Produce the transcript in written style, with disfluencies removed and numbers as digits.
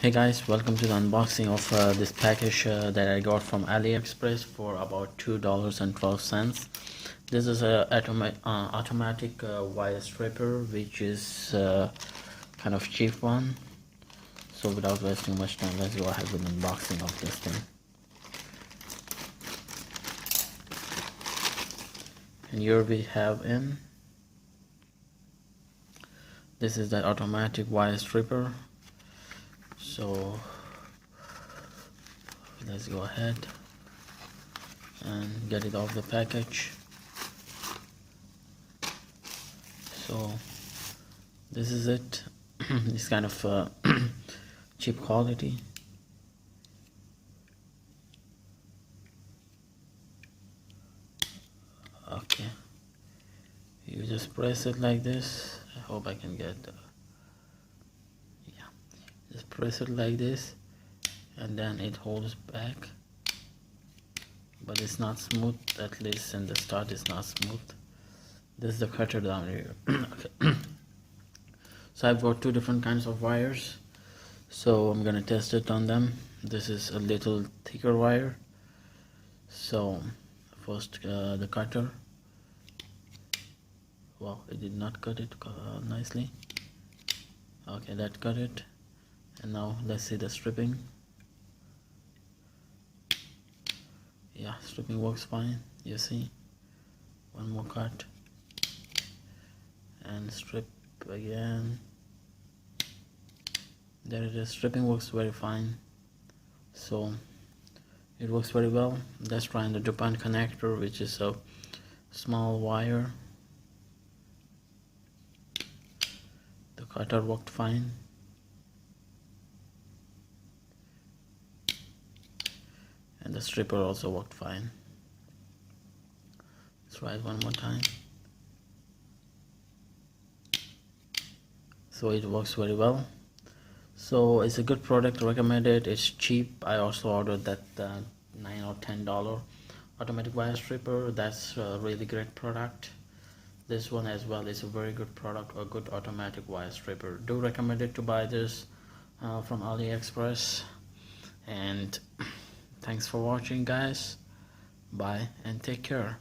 Hey guys, welcome to the unboxing of this package that I got from Aliexpress for about $2.12. This is a automatic wire stripper, which is kind of cheap one. So without wasting much time, let's go ahead with the unboxing of this thing. And here we have this is the automatic wire stripper. So let's go ahead and get it off the package. So this is it. It's kind of cheap quality. Okay, you just press it like this. I hope I can get yeah, just press it like this, and then it holds back, but it's not smooth. At least in the start it's not smooth. This is the cutter down here. Okay. So I've got two different kinds of wires, so I'm gonna test it on them. This is a little thicker wire. So first the cutter. Wow, it did not cut it nicely. Okay, that cut it. And now let's see the stripping. Yeah, stripping works fine. You see, one more cut and strip again. There it is. Stripping works very fine, so it works very well. Let's try the Japan connector, which is a small wire. The cutter worked fine. And the stripper also worked fine. Let's try it one more time. So it works very well. So it's a good product, recommended. It's cheap. I also ordered that $9 or $10 automatic wire stripper. That's a really great product. This one as well is a very good product, a good automatic wire stripper. Do recommend it to buy this from Aliexpress. And thanks for watching, guys. Bye and take care.